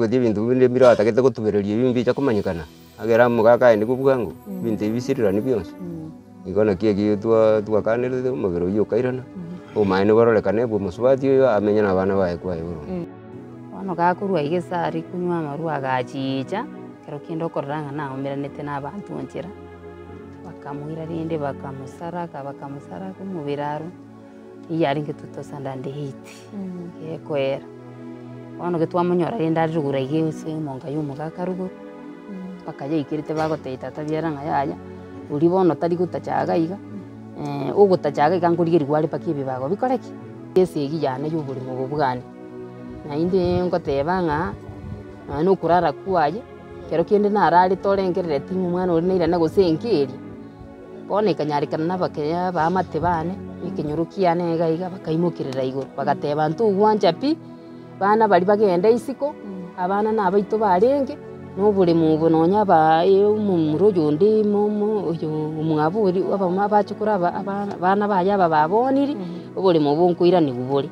guthie bintu bindi bira atakete gutubereria bimbi cha kumanyikana agera mugaka ndi kubwangu bintu ibisirira ni byonse igona kiegi twakanire magero yo kairana umaine barorekane bwo musubati yo amenya na bana bae kwa yoro wano gakurwa igesari kunywa amaru agachicha kero kindo koranga na omeranete n'abantu onchera bakamuhira rinde bakamusara kumubiraro iyari ngetutosanda ndehiti yekwera wano getwamunyora rinde arugura igese monga y'umugaka rugo bakaje ikirite bagoteita tabyaranga yaya uri bono tari gutachaga iga ugutachaga ikangurigiri gwari pakibi bago bikoreki yese igijana y'uburi mu bubwani na inde ngotebanga no kurara kuaje kero kende narari torengerere timu mwana uri neira na gusenkeri bone kanyarikana nabakeya ba matebane ikinyurukia nega iga bakaimukirira iguru bagateba ntu gwanja pi bana bari bagenda isiko abana nabaito barenge nobure mu bononya ba umurojo ndi mu umwaburi abama bacukura abana baya baboniri ubure mu bunkuira ni buburi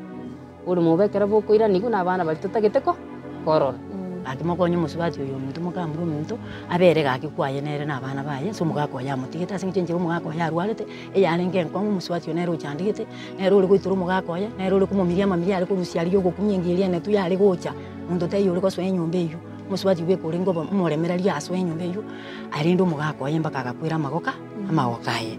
uri mu bekera bukuira ni kuna abana bari tutageteko korora akimokonye musubati uyu muntu mukamuru muntu aberega akikwaye nere nabana baye so mugako ya mutigeta singenje mugako ya rwarete eyarenge kwa musubati nero cyandigete nero uri kwituru mugako ya nero uri kumumiria mamiria ari kurusi ari yogo kumyengiria ne tuyari gocha muntu tayo uri koswe nyumbe yo musubati we kuringo muremera ri aswe nyumbe yo ari ndo mugako ya mbaka akakwira magoka amawokaye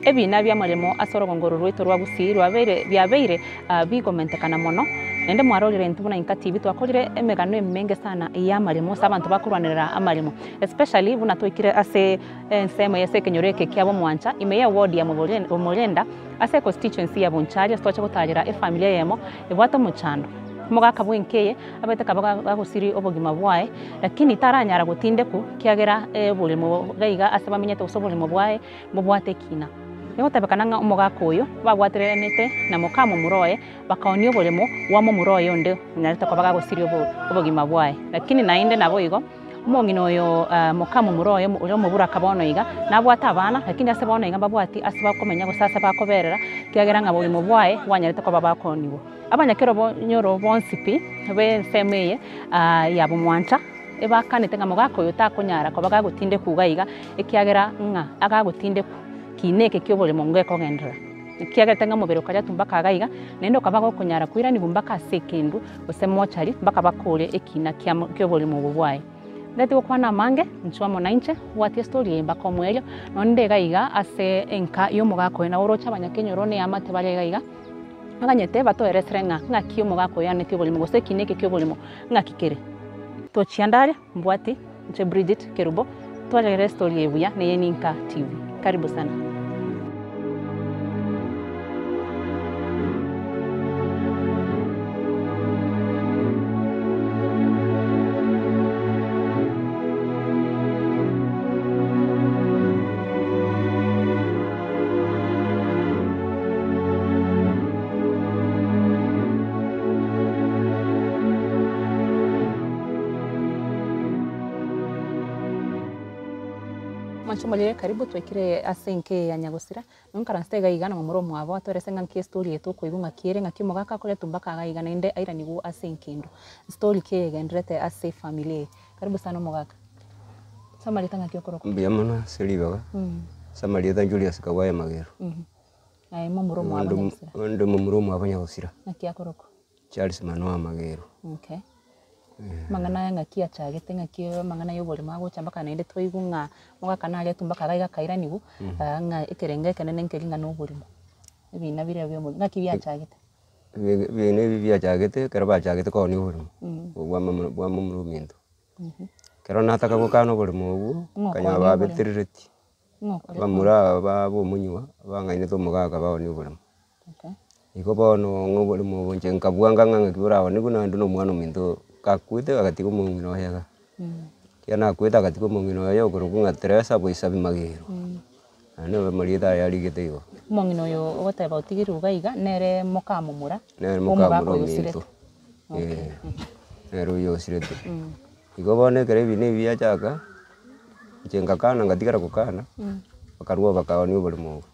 ebina bya maremo asorogo ngoro rwito rwa gusirwa byabeire bigomentekana mono nende mwarorire ntubona inka TV twakorire emegano emenge sana ya maremo sabantu bakurwanira amaremo especially buna twikire ase nsemo yese kenyoreke kyabo mwancha imeya ward ya Murenda ase constituency ya Bunchari twacha gutajira familia yemo ebwato muchando mugaka bwenkeye abete kabaga gusiri obogima bwae lakini taranyara gutinde ku kiagera bulimo gaiga ase bamenyete usobulimo bwae bubwate kina Yotabekananga umugaka uyu bagwatiranite na mukamo muroye bakaonio bulimo wamo muroye onde narita kwabaga gusiri obogima bwae lakini nainde nabo igo umongino yo mukamo muroye uri mubura kabono iga nabwata abana lakini ase bono iga babwati ase bakomenya gusasa bakoberera kiagera nga bulimo bwae wanyarita kwa babakoniwo abanyakero bo nyoro bonsipi be semeye ya bumwancha ebakanete nga mugaka uyu takunyara kwabaga gutinde kugaiga ekiagera nga agagutinde kineke kyobole mongeko gendera kiagete nga mubero kaja tumbaka gaiga nendo kabago kunyara kwira ni bumbaka sekendu osemochari mbaka bakole ekina kyobole mu bubwaye ndati okwana mange nchwa monainche wati story embako mwelyo nonde gaiga ase enka yo mugako na orocha abanyakenyoro ne amate bale gaiga aganyete bato eresrenga nga kyo mugako ya netyo bole mugose kineke kyobole mo nga kikere to chiandare mbwati nche Bridget Kerubo twajere story ebuya ne Yeninka TV karibu sana. Manchumolire karibu twekire asenke ya Nyagosira nunkarastega igana mu muromo abo atoresenga nki story yetu ko igunga kiere ngaki mugaka kole tumbaka gaigana inde aira nigu asenkindo story ke gendrete ase family karibu sana mugaka samalita ngaki okoroko mbiyamana selibaga samalita Julius Kawaya Magero ai mu muromo abo Nyagosira ndo mu muromo abo Nyagosira ngaki akoroko Charles Manoa Magero okay mangana ngaki achagete ngaki mangana yo bole mago chamba kana inde twigunga mugaka nale tumbaka gaiga kaira nigu nga ekerenge kanene nkelinga no bulimo ebina bire byo ngaki byachagete bine byachagete karaba chagete ko ni bulimo bwa murumindo kero nataka gukano bulimo ubu kanya babetiriti bamura babo munywa bangaine to mugaka bawo ni bulimo okay iko bono ngobulimo bonje nkabwanga nganga kiburawo niguna nduno mwana minto kakwite akati ko mungino hega kiana kwita akati ko mungino yo kurukunga Teresa boisabi Magero ane marida yali gitego mungino yo ote bautigiru gaiga nere mokamumura minto nero yo sirete iko bone kare bine biya chaka jenga kana ngatikara kukana bakarua bakawani bulimo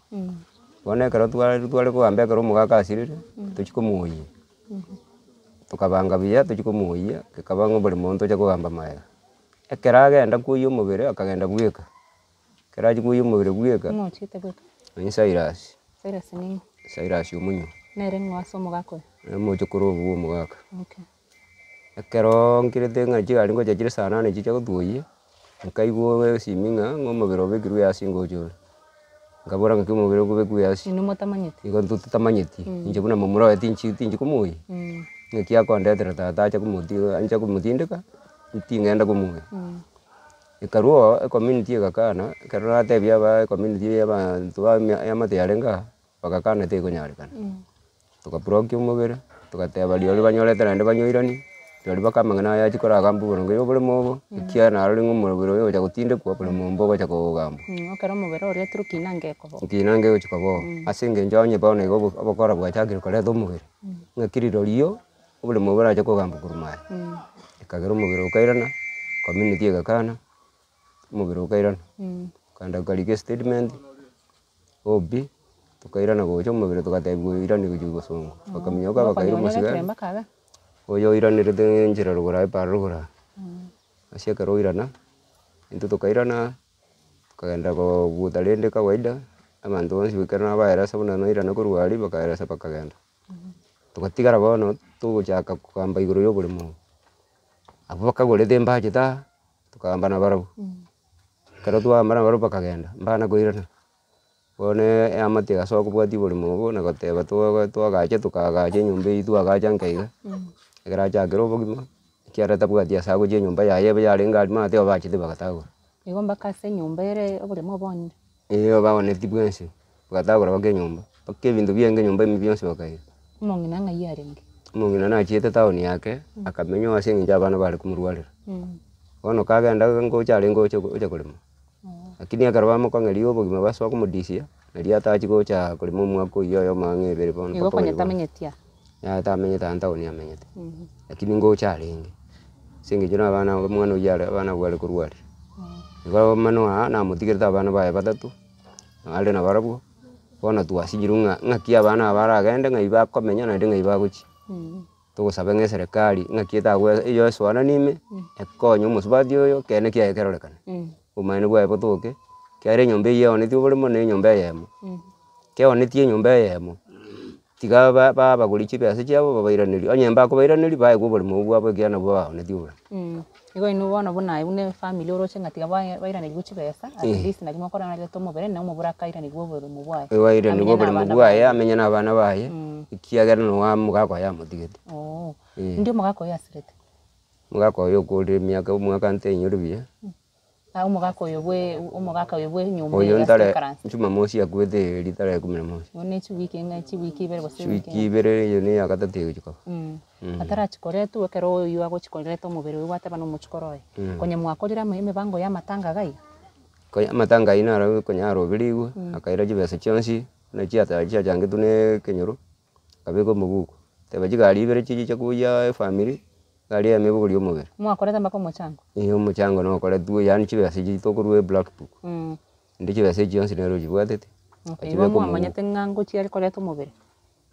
bone karo twale ko ambe karo mugaka asirire tuchiko muyi tukabanga biya tukikumuia kikabanga buri muntu aja kugamba maega ekera agenda kuiya omubere akagenda bweka kera aji kuiya omubere bweka Mwachite bweka. ni Cyrus Ni Cyrus omunyo nere ngwaso omogaka. mochokoro obu omogaka Okay. ekero nkirete ng'a chigari ngocha chire saa 8 chicha gotwoia nkaigwa esimi ng'a omobere obekirwe ase ngochore nkabora ng'aki omobere ogobekwa ase Inu motamanyete. igo tutamanyeti inche buna momura tinchi kumuia ng'aki akondetera tata acha kumotindeka nting'enda kumuia ikarwa ecommunity egakana ekero natebia ecommunity ya abanto ya Mathare ng'a bagakana tekonyareka tukabrokia omobere tugateba riori banyorete naende banyoirani riori bakamang'ana yachi koragamba boronge oboremo obo ekiara naro ring'o omobere oyo ogocha gotindekwa oboremo mbo ogocha kogamba Okero omobere oria turukina ngekobo. nkina ngegochika bono ase engencho onye bono igo obokora bwachakire koreta omobere ng'aki rirorio oboremo boracha kogamba korwa mare ekagera omobere okairana community egakana omobere okairana kanda karika statement OB tukairana gocha omobere tugatebiwa oirani gochia gosongo bakaminya oka bakaira omosigari oyo oiranerete enchera rogora epara rogora ase ekero oirana intwe tukairana tukagenda kobuta rende kawaida abanto bonsi ekero nabaeresa buna noirana korwa aria bakaeresa bakagenda tugatigara bono togochaka kogamba igoro ya oboremo abo bakagorete embachete tukagamba nabarabwo ekero twagamba nabarabwo bakagenda mbana koirana bono eamate egasoka kobwatia oboremo obo na goteba twagacha tukagacha enyomba eywo twagacha nkaiga ekero achakire obogima ekiara tabwati ase agochia enyomba yaye yarenge aria maete babachete bagatagora Igo mpaka ase enyomba ere oboremo obonire. baoneti bwensi bagatagora mpaka enyomba mpaka ebinto bienge enyomba ime bionsi bakaira Omong'ina ng'ai arenge. omong'ina nachiete town yake akamenya ase eng'encho abana bare komorwarera bono kagenda ngocha arenge ocha korema lakini ekero bamokong'eria obogima basoa komodisia nari atachi gocha korema omwaka oywo oyo amang'ana ebere bono Igo konyetamenyetia. tamenyete ase town amenyete lakini ngocha arenge ase eng'encho na omwana oywo abana bware korwarera igo mano namotigerete abana baye batato are nabarabwo bono twasinyirwe ng'aki abana baragende ng'ai bakomenya naende ng'ai bagochia togosaba ng'a eserekari ng'aki etagwe eyo esoana ime ekonye omosubati oyo kene kiaye kerorekane omaene bwaye botoke kiare enyomba eywo eoneti oboremo na enyomba eyemo keoneti enyomba eyemo tiga babagoria chibesa chiabo babairaneri onye mbakobairaneri baegwa oboremo obwo bwabo ekiagera nabwo baoneti oboremo Igo inwe bono buna bune family oroche ng'atiga bairaneriwa chibesa at least nari mokoranarete omobere na omobore akairaneriwa oboremo bwaye. bairaneriwa oboremo bwaye amenya na abana baye ekiagera noa omogaka oyo amotigete Ndi omogaka oyo asirete. omogaka oyo okorire omwaka ntenyore buya Omogaka oyo bwe enyomba oyo ya ntare Stekarans. Jumamosi akwete ritara ya 11 Igo ne chiwiki ibere gose wiki ibere eyo ne ya gatatu egochikaba atarachikoretwe ekero oyo agochikorerete omobere oyo gwateba na omochikoro oyo konye mwakorire emibango ya matanga gai. konya amatanga aino ara konya arobirigwe akaira chibesa chionsi na chiachangetwe na kenyoro akabeka omobuku teba chigari ibere chicha kuya efamily gari eme bogoria omobere Mwakorete mpaka omochango. omochango nokoretwe yani chibesa chitokorwa black book inde chibesa chionsi nero chibwatete Igo mwamanyete ng'a ngochiakorete omobere.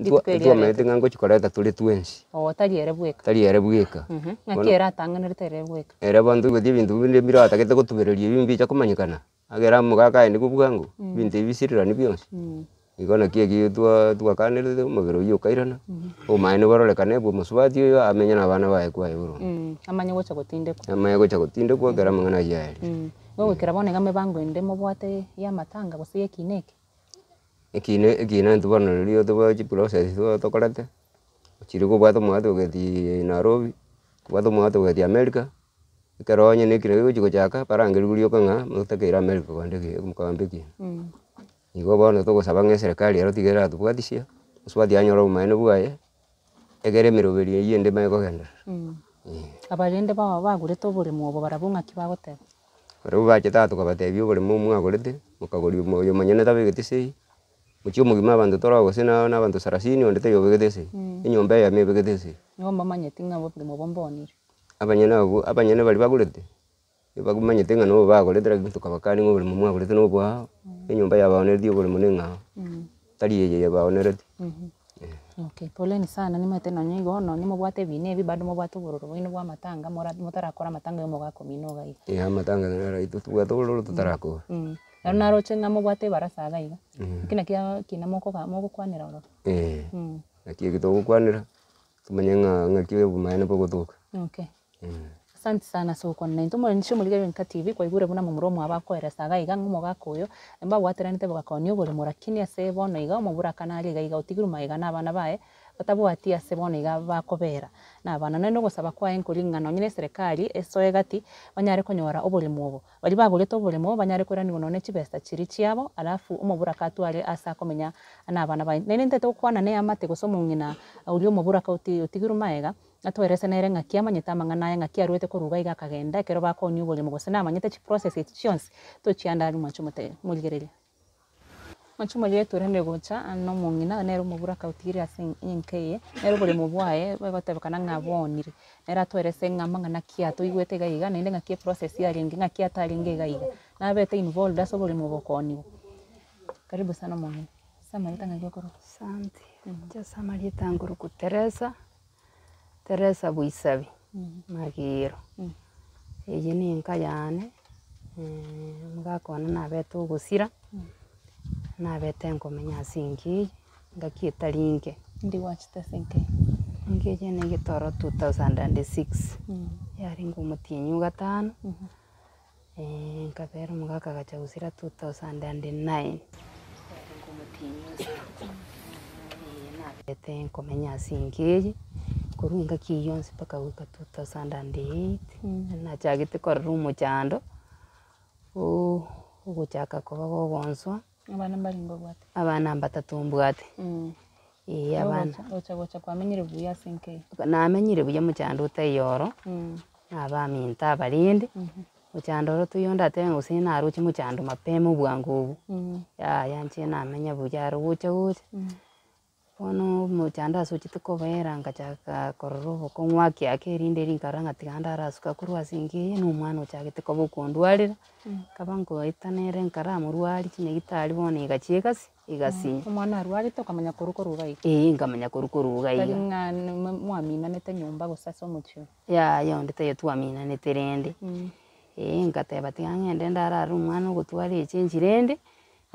twamanyete ng'a ngochikoreta tore twensi Tari ere bweka. tari ere bweka Ng'aki ere atang'anerete ere bweka. ere bantu gotia ebinto binde biratagete gotubereria ebio mbicha komanyekana agera omogaka aende kobwango ebinto ebi bisirirani bionsi igo naki eki twakanerete omobere oywo okairana omaene bororekane bwa omosubati oyo amenya na abana baye kwaye boronge Amanye gocha gotindekwa. amanye gocha gotindekwa ekero amang'ana aywo aeria Igo gwekera bono iga emibango ende mobwate ya matanga gose ya ekineke. ekine ntwe bono riria toba chiprocess tokorete chiri kobwata omwate ogetia Nairobi kobwata omwate ogetia America ekero onye na ekine gegochi gochaka barangeriwa rioka ng'a motakeire America kogamba ekine igo bono togosaba ng'a eserekari ero tiga eratobwatisia omosubati anyora obomaene bwaye egere emeroberi eywo ende mae kogenderera Abarende bao bagurete oboremo obo barabwo ng'aki bagoteba. barabwo bacheta tokabatebia oboremo mwagorete mokagoria oyo manyene tabegete sei mochia omogima abanto toro gose na abanto 30 onde taiyo obegete sei enyomba eyemo ebegete sei Igo mbamanyeti ng'a oboremo obo mbonire. abanyene bari bagorete bagumanyete ng'a nobo bagorete lakini tokabakania ng'a oboremo mwagorete nobwao enyomba yabaoneretie oboremo na eng'ao tari eye yabaonereti. Okay, poleni sana nimete na nyigo no nimubwate bine bado mubwate ubururu bwino bwa matanga mutarakora matanga yo mugako minoga iga matanga nara itu tubwate ubururu tutarakora naro chenga mubwate barasaga iga kina kina moko kwanira oro nakie gitogukwanira tumenye ng'aki bumaene bogothuka. Okay. Asante sana soko na ntumo nisho muligere nka TV kwa igure buna mumuromo abakoeresaga iga ng'umugakoyo emba gwateranite bagakonio buri murakini ase bono iga omubura kanali iga utiguru maiga n'abana bae batabwati ase bono iga bakobera n'abana none gosaba kwa enkuringano nyine serikali esoe gati banyare konyora oburimo obo bali bagurete oburimo banyare kuranigo none chibesta chiri chiabo alafu omubura katware asa komenya n'abana bae nene ntete kwana ne amate gosomo ngina uri omubura ka utiguru maiga atwerese nere ng'aki amanyete amang'ana ng'aki arwete koruga iga akagenda ekero bakonio oboremo gose namanyete chi process chionsi tochianda ari mwancho muligereria mwancho muligereria turende gocha no mung'ina nere omobura kautigire ase enkeye nere oboremo bwaye bagotebekana ng'abonire nere atwerese ng'amang'ana kia toigwete iga iga naende ng'aki process yaringe ng'aki ataringe iga iga nabete involved ase oboremo bokoniwa. Karibu sana mung'ina samarita ng'aki okoro. Asante. Samarieta nguruku Teresa Buisabi Magiro. Eye ni enka yane mugakona nabete ogosira nabete nkomenya ase enkiyi ng'aki etaringe Ndi wachita senke. enkiyi ene gitoro 2006 yaringa omotinyu gatano nkabera omogaka gacha gosira 2009 yaringa omotinyu nabete nkomenya ase enkiyi kurunga kiyonsi paka wika 2008 nachagete korora omochando ogochaka koba gogonswa Abana baringo bwate. abana batatu mbwate abana Gocha kwamenyire buya senke. namenyire buya mochando otaioro nabaminta abarindi mochando oro tuyonda ate gose narochi mochando mapema obwango obu yanchire namenya buya aro gocha bono mochando asochete kobera ngachaka korora obokong'u ake erinde rinkara ng'atiga ndarasuka korwa ase enkiyi na omwana ochagete koba okondwarera kaba ngoeta nere nkara amorwari chinyagitari bono egachia egasinya Omwana arwarite okamenya koruga iga. nkamenya koruga iga Tari ng'ana mwaminanete nyomba gose ase omochio. onde tayo twaminanete rende nkateba tiga ng'ende ndarara omwana ogotwara echenji rende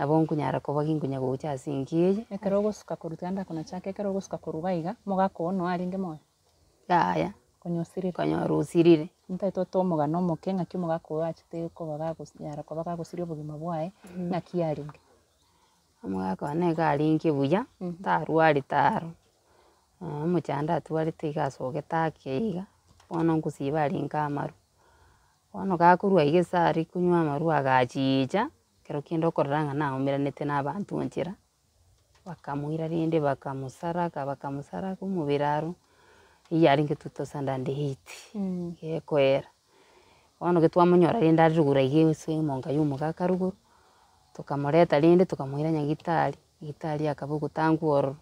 nabo nkunyara koba ginkunya gocha ase enkiyi Ekero ogosuka koruta ndakona chake ekero ogosuka koruga iga mogaka ono aringe moyo. konyora Konyosire. osirire Ntaito omogano omoke ng'aki omogaka oyo achete koba gagosinyara koba gagosiria obogima bwaye ng'aki aringe. omogaka one garinge buya tarwarete aro omochando atwarete iga asogete ake iga bono nkosiba aringe amaru bono gakorwa iga esari konywa amaru agachicha kero kende okorora ng'a naomeranete n'abanto enchera bakamoira rende bakamosaraka omobere aro yaringe 2008 gekoera bono getwamonyora rende ari rugura iga ase emonga ya omogaka ruguru tokamoreta rende tokamoira nyagitari akaba ogotangwa ororo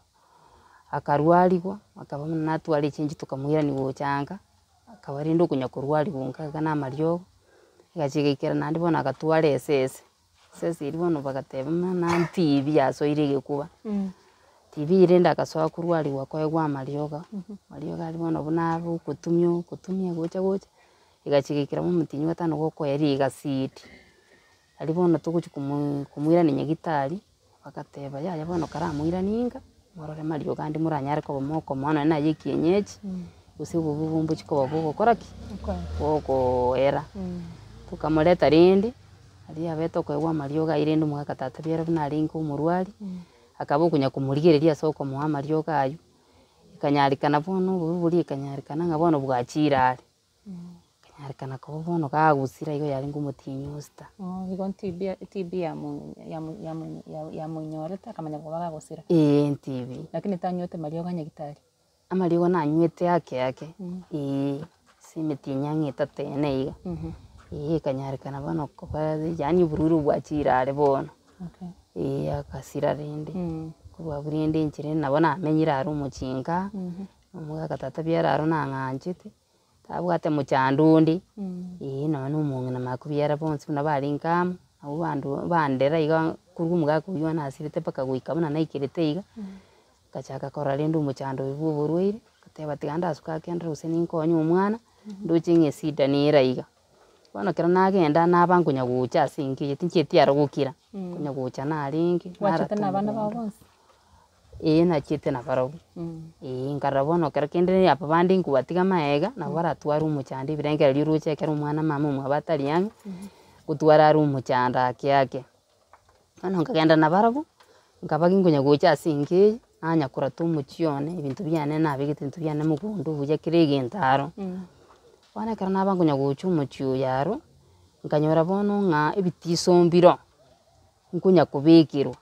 akarwarigwa akaba buna natwara echenji tokamoirani gochanga akaba rende okonya korwarigwa nkaga na amariogo egacha egaikera naende bono agatwara esese eria bono bagateba na TV yasoire egekuba TV rende agasoa korwarigwa koegwa amariogo amariogo ari bono buna okotumia gocha egacha egaikera omotinyu gatano gokoera egasidi ari bono togochi komoirani nyagitari bagateba yaya bono karamoirani inga morore mariogo ande moranyare koba mokomoana naye ekienyeji gose obobombochi koba bogokora ki bogoera tokamoreta rende aria abete okoegwa amariogo aywo rende omogaka tata biara buna arenge omorwari akaba okonya komorigereria ase okomoa amariogo aywo ekanyarikana bono oboru boria ekanyarikana ng'a bono bwachire are ekanyarikana koba bono gagusira igo yarenge omotinyu osta Igo TB yamonyorete akamanya koba gagosira. TV Lakini tanywete mariogo nyagitari. amariogo nanywete ake ase emetinyu ang'ete tene iga ekanyarikana bono koba yaani oboruru bwachire are bono agasira rende korwa abwo rende enchera nabo namenyire aro omochinga omogaka tata biara aro nang'anchete tabwate mochando onde nonya na omong'ina makobiara bonsi buna barenge amo nabo bandera iga korwa omogaka oywo nasirete mpaka goika buna naikerete iga ngachaka kora rende omochando oyo bwa oborwaire ngateba tiga ndasuka akendera gose ninkonye omwana ndoche ng'esida nera iga. Bono ekero nagenda naba nkonya gocha ase engiya tinchieti aro gokira konya gocha narenge Gwachete na abana bao bonsi? Nachiete na barabwo. Nkarora bono ekero kende apa bande nkobatiga maega nabo baratwara omochando ebirengererio roche ekero omwana mama omwe batari ang'e gotwara are omochando ake. Bono nkagenda na barabwo nkaba nkonya gocha ase engiya nanya korata omochio one ebinto biane nabegete ebinto biane mogondo buya kera egento aro. Bono ekero naba nkonya gocha omochio oyo aro nkanyora bono ng'a ebitiso mbiro nkonya kobekerwa.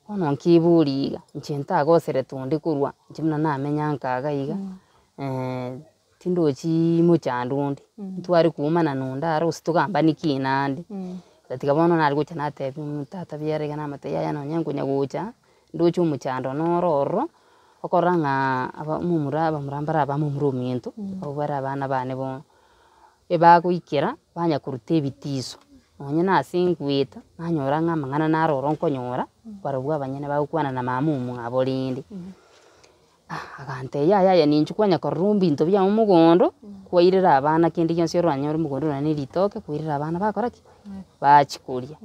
Bono nkiboria iga inche ntagoserete onde korwa inche buna namenya nkaga iga tindochi mochando onde ntware kuumana nonde aro gose togambani ki nande. Gatiga bono nare gocha natebia omotata biara iga namatebia yaya nonye nkonya gocha ndoche omochando noro ororo okorora ng'a abamura mbare abamomura ominto abwo bare abana bane bono. Ebagoikera banya koruta ebitiso nonye nase ngoeta nanyora ng'a amang'ana nare ororo nkonyora barabwo abanyene bagokwana na mama omwabo rende. Agantebia yaya ninche kwanya korora mbinto biamo mogondo kwairera abana kende gionsi oranyore mogondo nonye na eritoke kwairera abana bakora ki bachikoria.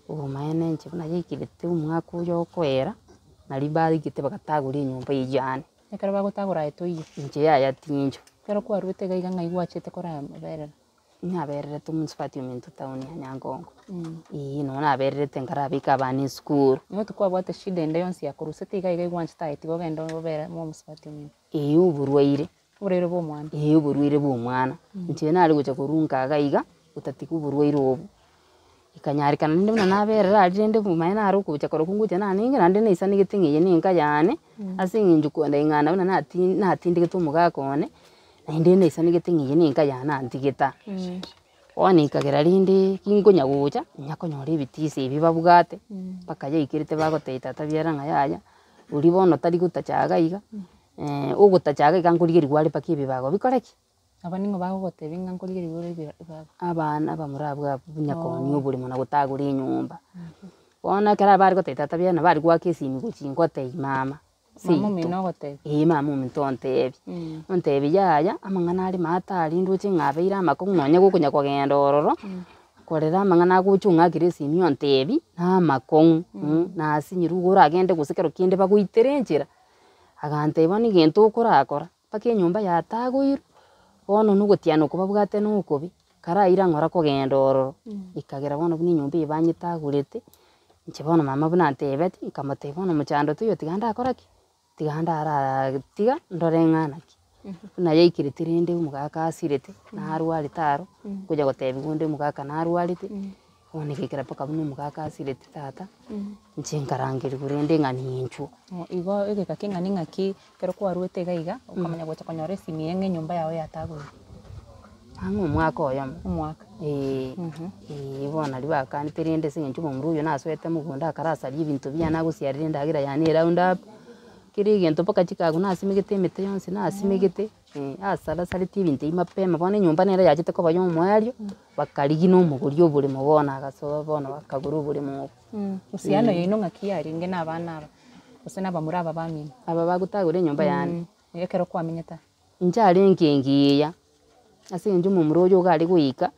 Obomaene inche buna yaikirete omwaka oyo okoera naria baigete bagatagora enyomba eywo yane. Ekero bagotagora aye toiyo? Inche yaya tincho. Ekero kwarwete iga iga ng'ai gwachete koraberera? Nabererete omunicipality ominto town ya Nyangongo. Noo nabererete nkarabeka abana esukuru. Igo tikwabwate shida ende yonsi yakorusete iga iga gwanchete aye tigo ogenda obera omunicipality ominto? Oborwaire. Oborwaire bwa omwana? Oborwaire bwa omwana. Inche nare gocha korwa nkaga iga otatiga oborwaire obo. Ikanyarekana rende buna naberera aria rende obomaene aro okocha korokwa ngocha nanenge naende naisanigete ng'eye na enka yane ase eng'encho koendeng'ana buna natindigete omogaka one naende naisanigete ng'eye na enka yane antigeta. Bono ikagera rende kinkonya gocha inya konyora ebitiso ebi babwate mpaka yaikerete bagotebia tata biara ng'a yaya oria bono tari gotacha iga iga ogotacha iga nkorigerigwa are mpaka ebibago bikore ki. Aba ning'o bagogotebia ng'a nkorigerigwa are ebibago? Abana abamura abwo nyakoni oboremo na gotagora enyomba. Bono ekero bare gotebia tata biara nabo bari goaka esimi gochia nkotebia mama. Mama omino ogotebia? Mama ominto ontebia. Ontebia yaya amang'ana are matari ndoche ng'abeire amakong'u nonye gokonya kogenda ororo korera amang'ana agocha ong'akera esimi ontebia na amakong'u nasinyirwa igo oragende gose kero kende bagoitera enchera. Agantebia bono egento okorakora mpaka enyomba yatagoirwe bono na ogotiana oko babwate na okobe karaira ng'ora kogenda ororo. Ikagera bono buna enyomba eye banyetagorete inche bono mama buna antebeti nkamotebia bono omochando toiyo tiga ndakora ki tiga ndaratiga ndore ng'a naki. Buna yaikirete rende omogaka asirete narwarete aro nkonya gotebia gonde omogaka narwarete bono igaikera mpaka buna omogaka asirete tata inche nkarangeriwa rende ng'a ninchwa. Igo egekaki ng'ani ng'aki ekero kwarwete iga iga okamanya gocha konyora esimi eye ng'a enyomba yago yatagoire? Ang'e omwaka oyomo. Omwaka? Bono naria bakanete rende ase eng'encho omomura oyo nasoete mogondo akarasaria ebinto biane agosiarera endagera yane eround up kera egento mpaka chikagu nasimegete emete yonsi nasimegete asarasareti ebinto eyio mapema. Bono enyomba nero yachete koba ya omoerio bakarigia na omogori oboremo bono agasoa bono bakagora oboremo obo. Uhusiano yaino ng'aki yarenge na abana aba gose na abamura aba bamino? Aba bagotagora enyomba yane. Ekero kwamenyete? Inche are enkengiya ase eng'encho omomura oyo iga are goika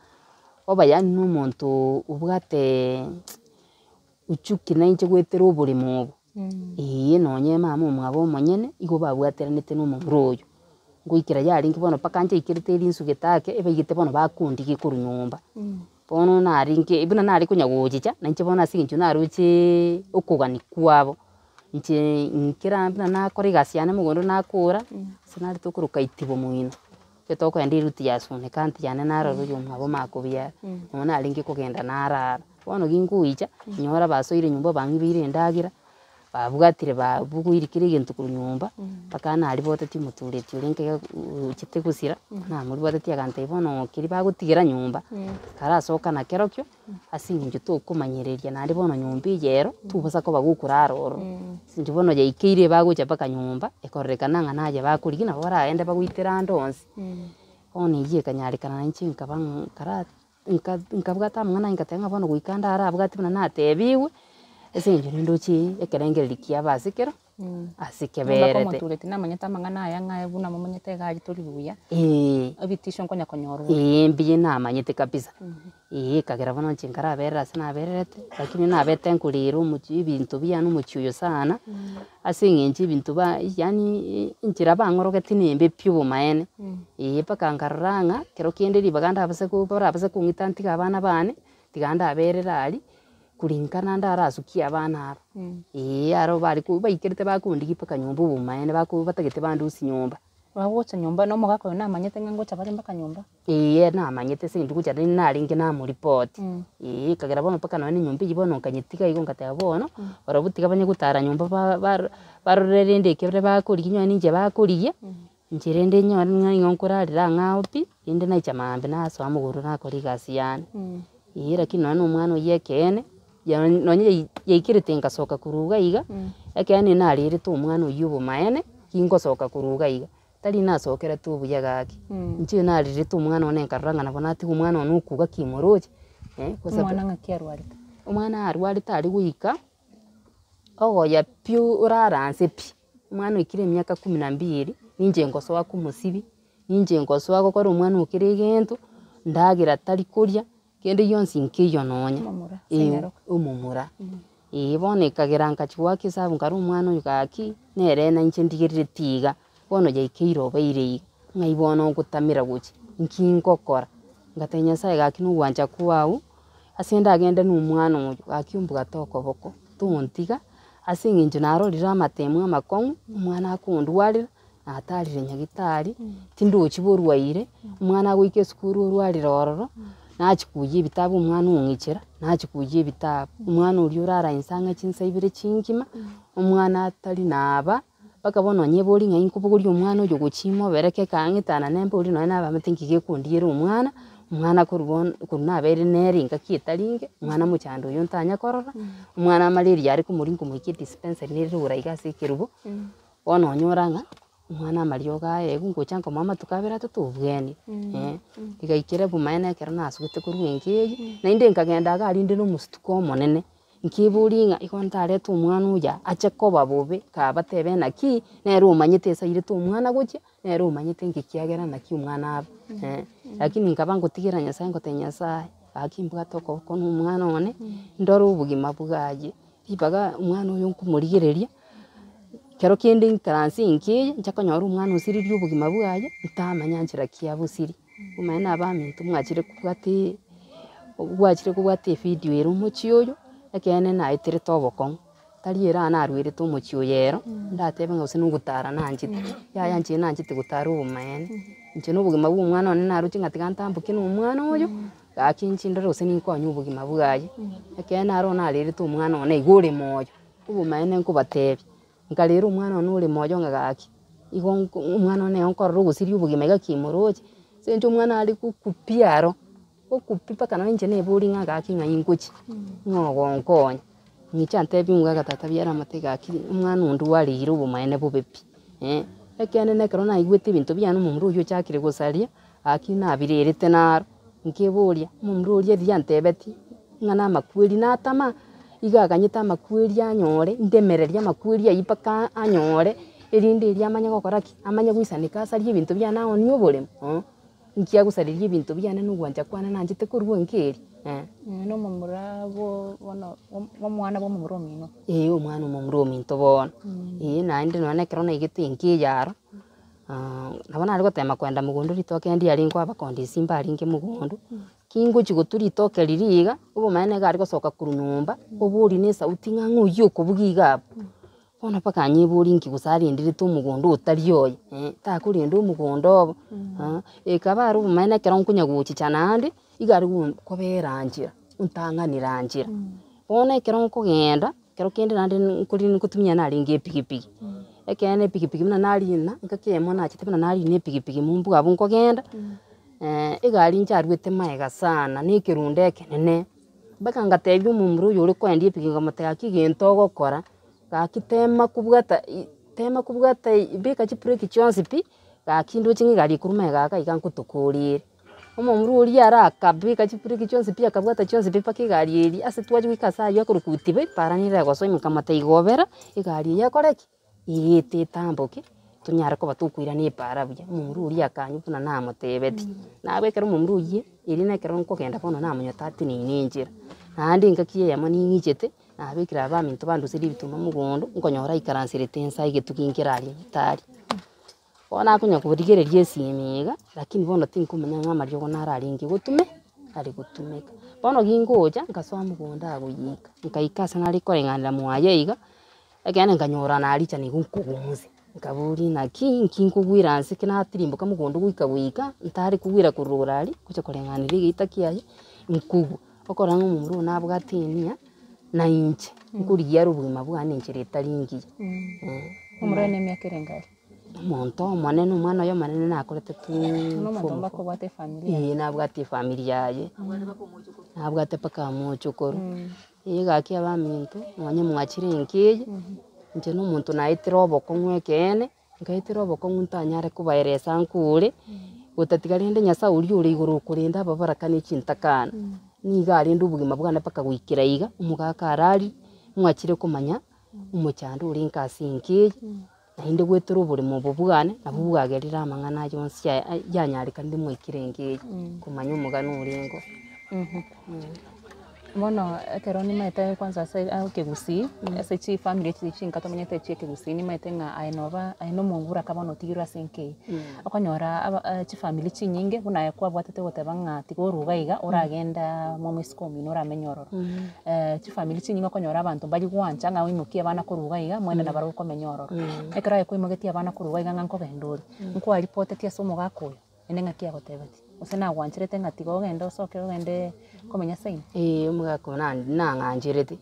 oba yaani na omonto obwate uchuki na inche goetera oboremo obo. Nonye mama omwabo omonyene igo babwateranete na omomura oyo ngoikera yarenge bono mpaka nchaikerete erinsu getake ebaigete bono bakundigia korwa nyomba. Bono narenge buna nare konya gochicha na inche bono ase eng'encho naroche okogani kwabo inche nkera buna nakora egasi yane mogondo nakora ase narete okoroka itibo moino igo tokoenda eruti ya sune county yane narora oyo omwabo makobiara nabo narenge kogenda narara. Bono ginkoicha nyora basoire nyomba bang'ibeire endagera babwatire babugoiri kera egento korwa nyomba mpaka naribotetie omotureti oria nkaiga ochete gosira namoribotetie agantebia bono keria bagotigera nyomba karasoka na kerokio ase eng'encho tokomanyereria naende bono nyomba eye ero tobosa koba gokorara ororo ase eng'encho bono yaikeire bagocha mpaka nyomba ekororekana ng'a naye bakorigia nabo baraende bagoitera ande onsi. Bono eywo ekanyarekana na inche nkaba nkabwata amang'ana nkateba bono goika ndaro abwate buna natebiwe ase eng'encho nindochi ekerengereri kia basikero asikeberete muturete namanyete amang'ana aya ng'ae buna mumanyete gari turi buya abitisho nkonya konyorwa mbiye namanyete kabisa kagera bono nche nkaraberera ase nabererete lakini nabete nkorera ebinto biane omochio sana ase eng'enche ebinto yani enchera bang'orogeti nembe pi obomaene mpaka nkarora ng'a kero kende ribaga ndabase kong'ita ntiga abana bane tiga ndaberera aria kuringana ndarasukia abana aba aro bari baikerete bakundigia mpaka nyomba obomaene batagete bandusi nyomba wagocha nyomba no mogako namanyete ng'a ngocha bare mpaka nyomba namanyete ase eng'encho ngocha naringe namoripoti kagera bono mpaka nonye nyomba eywo bono nkanyetiga igo nkateba bono barabwo tiga banye gotara nyomba barore rende ekero bakorigia nonye inche bakorigia inche rende nyore ng'a igo nkorarera ng'ao pi rende naicha maambia nasoa mogoro nakora egasi yane lakini nonye omwana oyio ekeene nonye yaikerete ngasoka koruga iga ekeene narerete omwana oyio obomaene kingosoka koruga iga tari nasokerete obuya gaki inche narerete omwana one nkarora ng'a nabo natiga omwana one okuga kimoroche omwana ng'aki arwarete omwana arwarete ari goika ogoya pi oraranse pi omwana oikire emiaka 12 ninche ngosoa komosibi ninche ngosoa gokora omwana okere egento ndagera tari koria kende yonsi nkeiyo nonya omomura bono ekagera nkachi gwaka esabu nkara omwana oyo gaki nere nainche ndigerire tiga bono yaikeire obeire iga ng'ai bono ogotamera gochi nki nkokora ngateba nyasaye gaki na ogwancha kwago ase ndagende na omwana oyo gaki ombugate okoboko tontiga ase eng'encho narorire amatemo amakong'u omwana akondwarera natarire nyagitari tindochi borwaire omwana agoika esukuru orwarire ororo nachikuya ebitabu omwana ong'ichera nachikuya ebitabu omwana oria orara inse ang'e chinsa ibere chingima omwana atari naba mpaka bono nyebori ng'ai nkobogoria omwana oyo gochia obereke ekang'etana nembori nonye nabamete nki gekondiera omwana korwa nabeire nere engaki etaringe omwana mochando oyo ntanya korora omwana malaria are komoria nkomoikia dispensary nere rogora iga ase ekerubo bono onyora ng'a omwana amariogo aye ngocha nkomoa amatuko abere atato obwenire igaikera obomaene ekero nasugete korwa eng'eyi naende nkagenda iga aria nde na omostuko omonene nkibori ng'a igo ntarete omwana oyo ache koba bobe kabatebe naki nere omanyete esairete omwana gochia nere omanyete nki kiagera naki omwana aba lakini nkaba ngotigera nyasaye ngotebia nyasaye gaki mbwate okoboko na omwana one ndore obogima bwaye ribaga omwana oyo nkomorigereria kero kende nkaranse nkeye ncha konyora omwana osiririe obogima bwaye ntamanya nchera ki abosirie omaene abaminto mwachire kobwata evideo ere omochio oyo ekeene naeterete obokong'u tari ere narwerete omochio oyo ero ndatebe ng'a gose nogotara nanchete yaya inche nanchete gotara obomaene inche na obogima bwa omwana one naroche ng'a tiga ntambokie na omwana oyo gaki inche ndore gose ninkonya obogima bwaye ekeene naro narerete omwana one iga ore moyo obomaene nkobatebia nkarera omwana one ore moyo ng'a gaki igo omwana one nkorora ogosiria obogima iga kimoroche ase eng'encho omwana are gokupia aro gokupi mpaka nonye inche nebori ng'a gaki ng'ai ngochi ng'a ogonkonya ng'icha ntebia ng'a gatata biaramate gaki omwana ondwarire obomaene bobe pi ekeene na ekero naigwete ebinto biane omomura oyio ochakire gosaria gaki nabirerete naro nkeboria omomura oria eria ntebeti ng'a na amakweri natama iga aganyete amakweri anyore ndemereria amakweri aywo mpaka anyore erinde eria amanye gokora ki amanye goisanika asarie ebinto biane aonie oboremo nki agosaririe ebinto biane na ogwancha kwane nanchete korwa nkeri na omomura bono omwana bwa omomura omino omwana omomura ominto bono naende nonye ekero naigete nkeye aro nabo nare gotema kwenda mogondo ritoke ndiare nkoaba kondesi mbaringe mogondo kingochi gotua ritoke riria iga obomaene iga are gosoka korwa nyomba obori na esauti ng'a ng'oiyo okobuga iga abwo bono mpaka nyebori nki gose arenderete omogondo otari oye takorenda omogondo obo ekaba are obomaene ekero nkonya gochicha naende iga are kobera nchera ontang'anera nchera bono ekero nkogenda ekero kende naende nkotumia narenge epikipiki ekeene epikipiki buna narina nkakemo nachete buna narina epikipiki mombuga abwo nkogenda egari ncharuete maega sana na ekerundo ekenene mpaka ngatebia omomura oyo ore koendia epikipiki nkamoteba gaki gento ogokora gaki tema kobwata beka chibreaki chionsi pi gaki ndoche ng'a egari ekorwa maega iga iga nkotokorere omomura oria arakabeka chibreaki chionsi pi akabwata chionsi pi mpaka egari eria ase twachi goika ase aywo akorokutiba para nere egosoima nkamoteba iga obera egari eywo ekore ki tamboke tunyara ko batukwira ni parabuya mumuru uri akanyupuna na motebeti nawe kero mumuru ye iri na kero nkogenda bono na munyota ati ni ninjira nandi ngakiye yamo ni ngijete nabikira abaminto bandusiri bituma mugondo nkonyora ikaransirete nsai getukinkirari tari bona kunya kuburigererie simiga lakini bono tinkumenya ngamari yo nararingi gutume ari gutumeka bono gingoja nkaswa mugonda aguyika nkaikasa nari korenganira mwaye agene nganyora naricha ni gunkugumuze nkaburi na kinkugwira nse kina tirimbuka mugondo gwika ntari kugwira kururari kucha korenganira gitakiaye nkugu okoranga mumuru nabwatinia na inche nkuriya rubuma bwane nchireta ringi umurene miakerengari monto manene umwana yo manene nakorete tu no matomba ko bate familia nabwate familia ye nabwate paka muchukuru gaki abaminto mwanye mwachire nkije nje no muntu naitira oboko mwekene ngaitira oboko muntanyare kubaeresa nkure utatigarinde nyasa uri iguru kurinda babarakani cintakana nigari ndubugima bwana paka gwikira iga umugaka arari mwachire kumanya umucyandu uri nkasi nkije nahinde gwetero buri mu bubugane nabubugagerira amangana yonsi yanyarika ndi mwikirengeye kumanya umugano uringo Mono kero ni maite kwanza sai kegusi ase chi family chi nkato menyete chi kegusi ni maite nga aino mungura kama no tigira senke akonyora chi family chi nyinge buna yakwa bwatete gotebanga tigoruga iga uragenda mu miskomi no ramenyororo chi family chi nyinge akonyora abantu bali gwancha nga wimukie bana kuruga iga mwene na baro komenyororo ekera yakwa imugetia bana kuruga iga nganko genduri nko report tia somo gakoyo enenga kia gotebati usena gwanchirete ngatigo gendo soke gende komenya saini umugako na nganjirete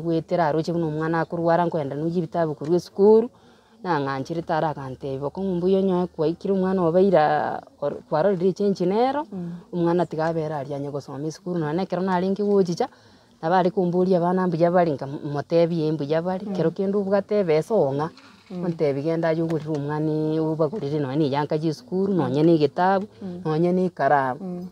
gwetera roche buno mwana akurwara nkwenda nuji bitabu kurwe skuru na nganjirete arakante boko mbuyo nyo kwa ikiri umwana wabaira kwaro ri change nero umwana tigabera ari anye gosoma skuru na nekero naringi wojicha nabari kumburia bana mbuya bari nka motebi embuya bari kero kendo bwatebe songa Montebi genda yugurira umwani ubagurire no ni yanka jisukuru nonye ni gitabu nonye ni karamu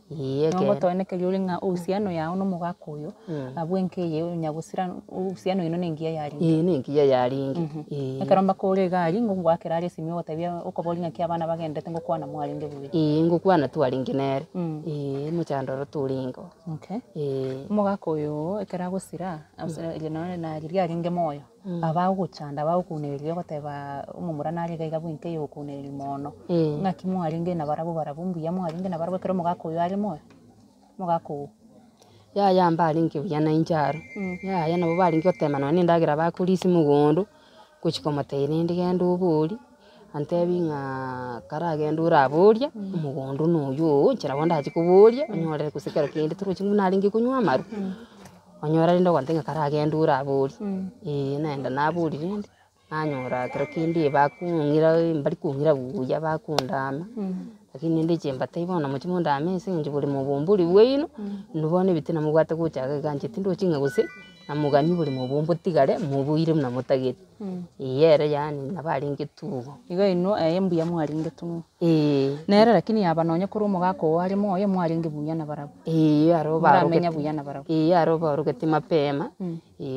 ngo toneke yuri nga usiano yawo no mugakoyo abwenke ye nyagusira usiano ino nengiya yari nengiya yari ekaramba kore gari ngo gwakera ari simyo tabia ukoboli nga kyabana bagendete ngo kwana mwaringe bubi ngo kwana twaringe nere muchandoro turingo mugakoyo ekara gusira ile none na ringe moyo abaguchanda bagukunereria goteba umumura nari gaiga bwinke yo kunereria mono ngaki mwaringe na barabumbuya mwaringe na barabo kero mugakoyo ari moyo mugakoyo ya mbaringe byana injaro ya nabo baringe otema no nindagira bakulisi mugondo kuchikomatene ndigenda uburi antebi nga karagenda uraburia mugondo nuyo nchira wanda achikuburia onyorere kusikera kindi turu chingu naringe kunywa maru onyora ndo wantenga karagenda uraburi naenda naburi rindi anyora kero kindi bakungira mbari kungira buya bakundama lakini ndi chemba taibona muchimunda amese nje buri mubumburi bweino nubone bitina mugwate kuchaga ganje tindo chinga guse namugani buri mubumbu tigare mubuire mna mutagete yere yani nabaringe tugo igo ino embu ya mwaringe tuno nera lakini abanonye kuri umugako ari moyo mwaringe buya na barabu aro baro menya buya na barabu aro baro gete mapema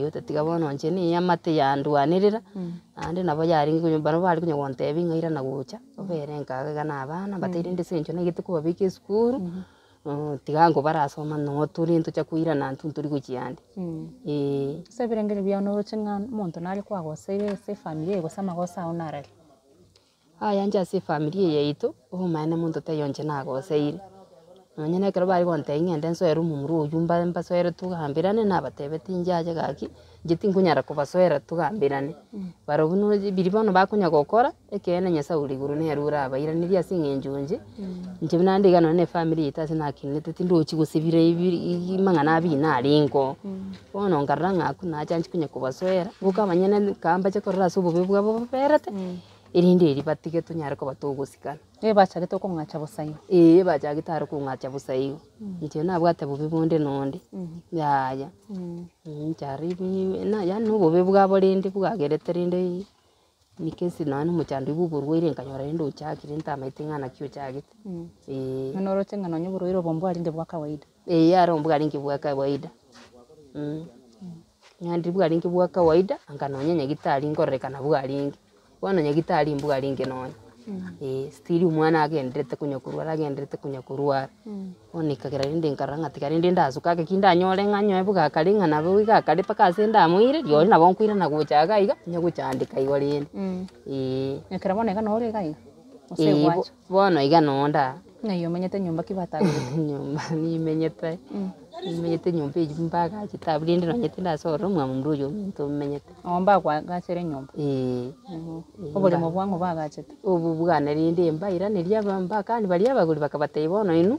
utatiga bono nje ni yamate yanduanirira ande nabo yaringe kunyumba no bari kunyagonte bingaira na gucha obere nkaga na abana batirinde senjo na gete kuba bike skuru tigango barasoma no turi ntucha kuira na nturi guchiande sebirengere bya no chenga muntu nari kwago se family go sama go sa onarari yanja se family yaitu umane muntu tayonje nago seire nonyene kero bari gonte ngende nsoero mumuru yumba mbasoero tugambirane nabatebe tinjaje gaki gitingunyara kubasoera tugambirane barobuno biribono bakunya gokora ekene nyasa uri guru ne rura abaira niria singenjunje nje binandiga none family itase nakinete tindochi gusibire imangana abina aringo bono ngaranga kuna chanchi kunya kubasoera bukamanyene kamba cyo korra subu bibwa boberete irindi ribatike tunyara ko batugusikana bachage to ko ngacha busayi bachage taro ko ngacha busayi nje nabwate bubibonde nonde yaya njari na ya no bubibwa borindi bwagerete rinde nikesi nanu muchandu buburwire nkanyora ndo chakire ntamaitengana kyo chagite noro chenga nonyo buruiro bombo arinde bwa kawaida yaro mbwa aringe bwa kawaida nyandi bwa aringe bwa kawaida anganonye nyagitari ngoreka na bwa aringe bono nyagitari mbuga ringe nonya stili umwana agenderete kunyakurwara bono ikagera rinde nkaranga tigari rinde ndazuka kinda nyore nganyo ebuga karinga nabo iga kari paka senda muire yo nabo nkwira na guchaga iga nyaguchandika igo rinde nekera bono iga no ore iga bono iga nonda ngayo menyete nyumba kibatagire nyumba nimenyete nyumba ijimbaga kitabulinde nonyete ndasoro mwamundu yo muntu menyete omba kwa gachere nyumba obole mu bwangu bagachete ubu bwana rinde mbaira neria bamba kandi bali abaguri bakabateye bono inu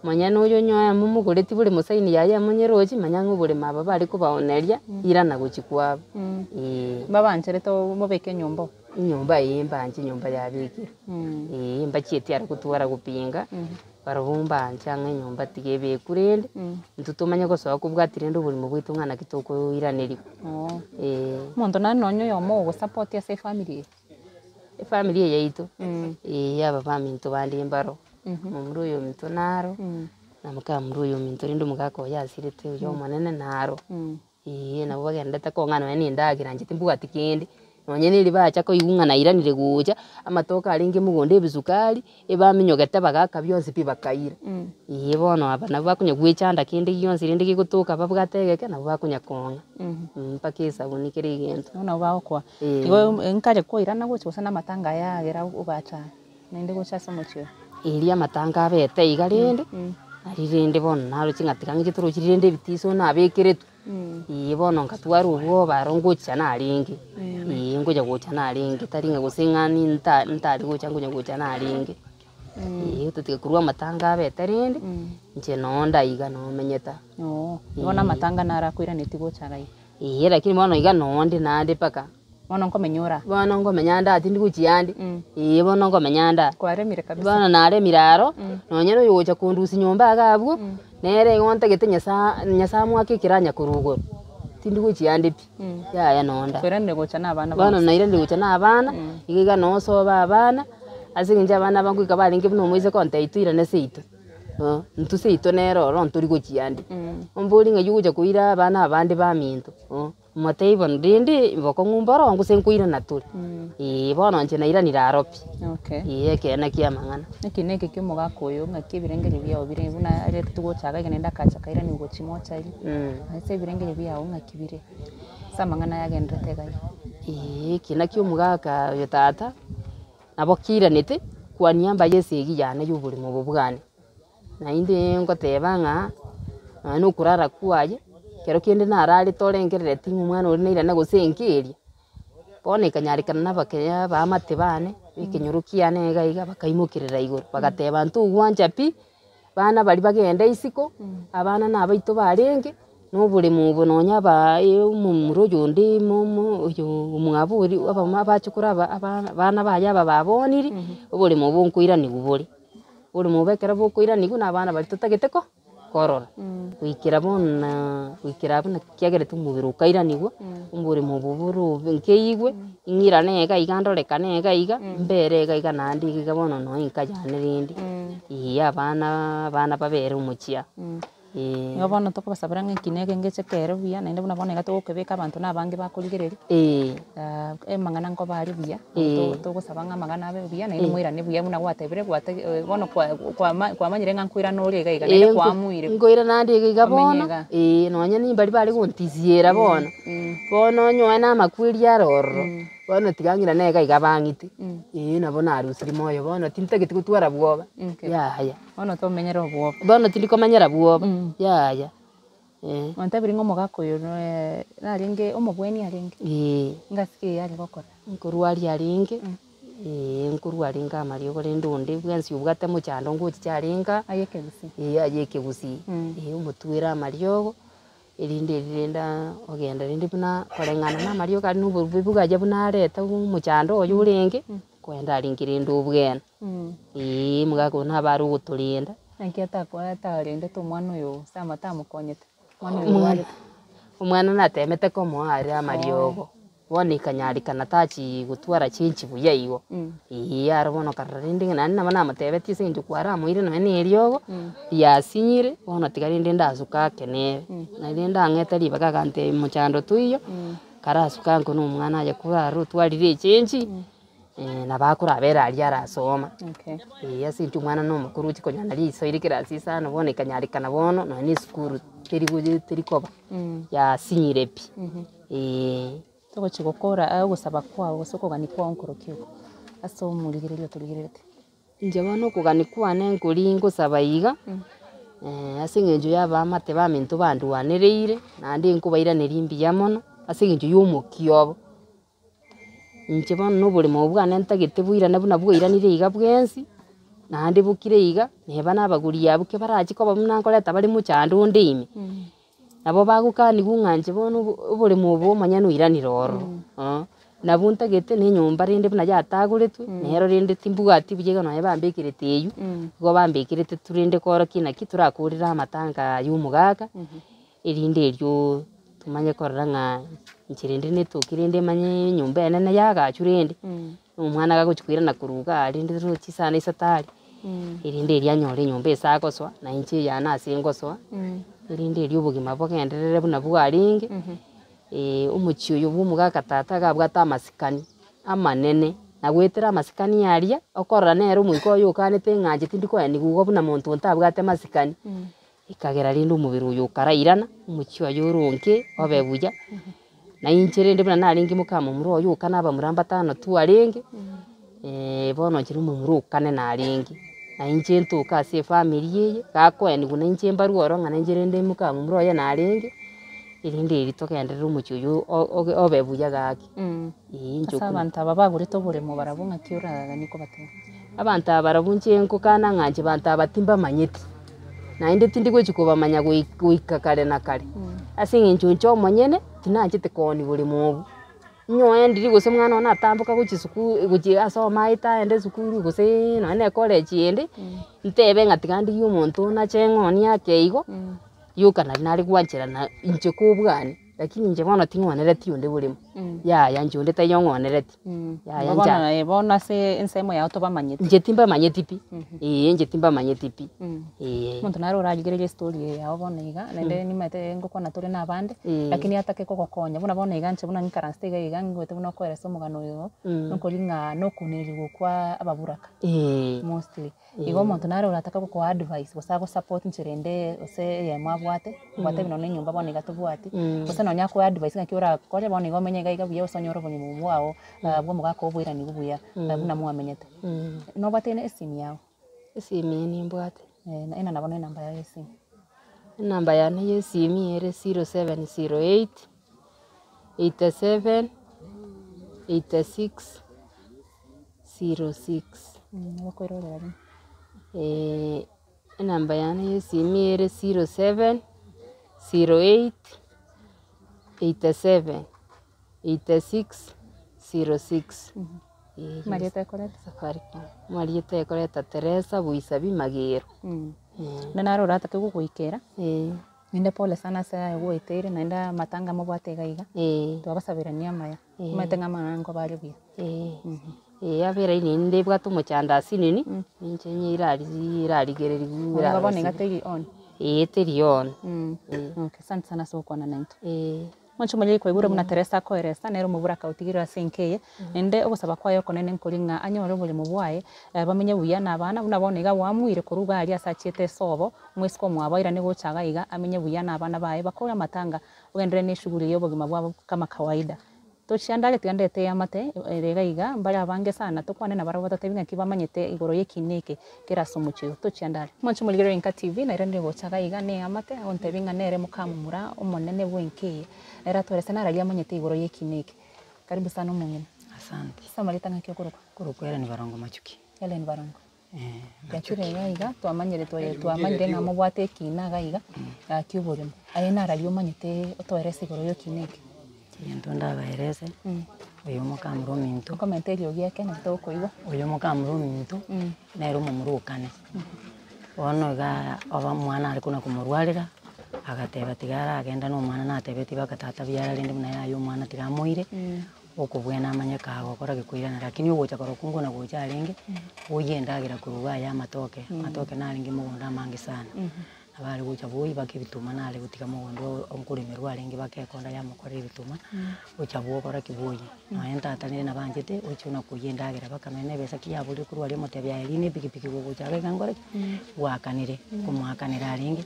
manya noyo nyoya mumugureti buli musaini yaya munyeroji manya ngubule maba bali kubaoneria ira na guchikwa babanjere to mubeke nyumba y'imbanje nyumba yabikira mbachieti ari kutwara gupinga barabumba nchanga nyumba tigebe kurende ntutumanya gosoka kubwatire ndo buli mubwitu ngana kitoko iraneri muntu nani nonyo yomo go support ya family yaitu yaba bamintu bandi mbaro mumuru yo mintu naro na mukamuru yo mintu rindo mugako yasirete yo manene naro nabo bagenda takongana ni ndagira njiti mbuga tikindi nonyene libacha ko igungana iranire gucha amatoka aringe mugonde ebisukali ebaminyogete bagaka byonse bibakaira bono abana bakunya gwechanda kindi yonse rinde gigutuka babwategeke nabo bakunya konga mpaka isabuni kiri gento nona bakwa igo nkaje ko irana gucha na matanga yagera ubacha ninde gucha somochyo iria matanga abete igarinde ari rinde bono naro chingatikanga gituru kirinde bitiso na bekeretu bono nkatwara ubwo barongocha na aringe ngoja gocha na aringe taringa gusingani ntari gocha ngoja gocha na aringe tutike kurwa matanga abete rinde nje nonda iga no menyeta bona matanga nara kwira nitigocha gai lakini bono iga nonde nande paka bono ngomenyora bono ngomenyanda ati ndiguchiandi bono ngomenyanda kwaremire kabisa bono nare miraro nonyero yocha kundusi nyumba agabwo nere ngonta gete nyasa mwake kiranya kurugo tindiguchiandi pi ya nonda kwerende gocha na abana bono naire ndigucha na abana igiga no soba abana asinja abana bangu ikabaringe buno moize konte itwira ne seito ntuse ito nero ron turi guchiandi omburi nga yuja kuira abana abandi baminto mateibo ndindi mboko ngumboro ngusenkuira naturi bono nje naira niraropi kena kia mangana neke kyomuga koyo ngaki birengere bya obire buna ari tugochaga genenda kacha kaira ni gochimocha iri ase birengere bya ngakibire samangana yagendete gai kina kyomuga ka yo tata nabo kiranete kwa niamba yesegi yana yuburi mu bubugane na inde ngoteba nga no kurara kuaye kero kende narari torengerere tingu mwana uri neira na gusenkeria bone kanyarikana nabakenya ba matebane bikinyurukia nega iga bakaimukirira iguru bagateba ntu gwanja pi bana bali bagenda isiko abana nabaito barenge no buri mu bononya ba umumuro yundi umwaburi abama bachukura abana baya baboniri buri mu bunkuira ni buburi uri mubekera bukuira nigu nabana bali tutageteko korora wikira bona kiagere tumubiri ukaira nigu umburi mu buburu nkeyigwe ingira nega igandoreka nega iga mbere iga nandi iga bono no inkajane rindi abana babere umuchia Ngo bono toko basabira ngikinege ngechekero buya nende buna bona gato okebeka abantu nabange bakoligereri mangana ngo bari buya to gusabanga mangana abe buya nende mwirane buya buna gwatebire gwate bono kwa manyire ngankwira no rega iga nende kwa muire ngoira nandi iga bono nonya ni bari guntiziera bono nywana makwiri aroro bono tigangira nega iga bangiti nabona arusiri moyo bono tintegeti gutwara bwoba ya bono to menyera bwoba bono tindiko menyera bwoba ya ontabiri ngo mugakoyo naringe omubweni aringe ngasike yari gokora nkurwari aringe nkurwari ngamario gore ndunde bwensi ubwate mu cyando nguti cyaringa ayekebusi umutwira amariogo irinde rinda ogenda rindi buna korengana na mario kali nubu bibugaje buna leta mu cyando oyo urenge kwenda aringire ndubwena mugako ntabaru guturinda Nakiata kwa tarinde to mwana yo sama tamukonyete umwana natemete ko muhari amariogo woni kanyari kana tachi gutwara chinchi buya igo arabono kararinde nani nabana amatebeti sinju kwara muire no ene eriogo yasinyire bono tigarinde ndazuka kene narinda ngete libaga kante muchando tuiyo karasuka ngo n'umwana aje kuraro twarire cenji na bakura abera ali arasoma ase umwana no mukuru kikonyana liso iri kirasi sana bone kanyarikana bono no ni skuru teri koba ya sinyirepi toko chigokora gusaba kwawo soko ganikwa onkoro kiuko aso muligirerio tuligirete nje bono kuganikwa nenkuri ngusaba iga ase ngenjo yaba amate baminto banduanereire nandi nkubaira nerimbi ya mono ase ngenjo y'omukiobo nje bono nobulimo bwane ntagete bwira nabuna bwiranire iga bwensi nandi bukire iga neba nabaguri yabuke barachi koba munankoreta bari muchando ndimi nabo bagukani gunganje bono obulimo bwo manyano iraniro oro nabo ntagete ne nyumba rinde buna yataguretwe nero rinde timbugati bujega no bambekirete eyu go bambekirete turinde kora kina kiturakurira amatanga y'umugaga irinde eryo tumanye korora nga nchirinde netukirinde manye nyumba ene yagachurende umwana gaguchikwira na kuruga arinde rochi sana isatari irinde eryanyore nyumba esagoswa na inchi yana asingoswa irinde eryobugima bwagenderere buna bwaringe umuchiyo bw'umugaga tata gabwata amasikani amanene nagwetera amasikani yaria okorora nero mwiko yokanete nganje tindikoeni gugo buna muntu ntabwate amasikani ikagera rinde umubiri uyu karairana umuchiyo yoronke obebuya na inchirinde buna naringi mukama muri oyu kanaba muramba tano tu arenge bono chiri mumuru kane naringi na inche ntuka ase family yeye gakweni guna inche mbaru oronga nanjirinde mukama muri oya narenge irinde ritokenderera umuchiyo obebuya gaki asa abantu abagurite obulemo barabunga kiuraga niko batema abantu abarabunche nkukana nganje bantu abatimba manyeti na inde tindi gwechikuba manya gwika kare na kare ase ngincho monyene tinanjite koni buli mubu nyoye ndiri gose mwana ona atambuka guchi asoma ita ende sukuru gose no ne college ende ntebe ngatigandi y'umuntu na chengoni yake igo yuka nari gwanchira na inche kubwani lakini nje bono tingonereti unde bulimo ya njunde tayongonereti ya njana bona se ensemo ya otoba manyeti nje timba manyeti pi nje timba manyeti pi muntu naro uragigereje story ya bona iga nende ni mate ngoko na turi nabande lakini atake koko konya bona bona iga nche bona nkaranstega iga ngwete bona ko ereso mugano yo noko linga no kuneri gukwa ababuraka mostly igo muntu naro urataka ko advice bosago support nchirende ose ya mwabwate bwate bino nyumba bona iga tubwati ose no nyako advice ngakiura koje bona igo menye iga buya usonyoro bonye mu bwao bwo mugako obwira ni buya buna mwamenyete no batene esimu yawo esimu ni mbwate ina nabona namba ya esimu namba ya ne esimu ere 0708 87 86 06 wakoirorera namba ya ne esimu ere 07 08 87 86 06 Marieta Ekoreta Safaricom Marieta Ekoreta Teresa Buisabi Magero naro uratake gukwikera ninde pole sana sa gwetere naenda matanga mubwate gaiga twabasabirania maya matenga mango bari bia abera ninde bwatu muchanda sinini ninche irari gereri gura babone gateri on teri on okay sana so kona nanto Mancho mali kwa igura muna Teresa koeresa nero mubura kautigira senkeye nende ogosaba kwayo konene nkoringa anyoro buli mubwaye bamenye buya nabana unabone iga wamwire kuruga ali asachete sobo mwesi ko mwabaira ne gochaga iga amenye buya nabana baye bakora matanga ugendere ne shughuli yo bugima bwabo kama kawaida tochanda getandete yamate rega iga mbali abange sana tokwane na barabo tatabinga kibamanyete igoro yekineke keraso muchiyo tochanda Mancho muligero inka TV na irende gochaga iga ne yamate ontebinga nere mukamura omonene bwenke era torese na ralia manyete igoro yekineke karibu sana mungene asante samalita ngakyo kurukwera ni barongo machuki yale ni barongo yakire gaiga twamanyire twamanyire ngamo bwate kina gaiga akibulimo ayena ralia manyete otorese igoro yekineke Yendo ndabahereze uyu mukamuro mintu commentary ogiake na toko iwa uyu mukamuro mintu nero mumurukane ono ga aba mwana ari kuna kumurwarira agateba tigara agenda no mwana natebeti bagatata byara rinde muna yayo mwana tiramuire okubwena amanyaka agokora gikwirana lakini ugocha korokungo na gocha aringe uyenda agira kuruga ya matoke naringi mugunda mangi sana abari gocha boi bakebituma nare gotiga mogondo onkuremerwa arenge bakekonda yamokorera ebituma gocha bwokora kiboi noe ntatanire nabanchete ochuna koyia endagera bakamenya ebesa ki yabore korwa aria omotebia erine epikipiki gogocha gekangore gwakanire komwakanera arenge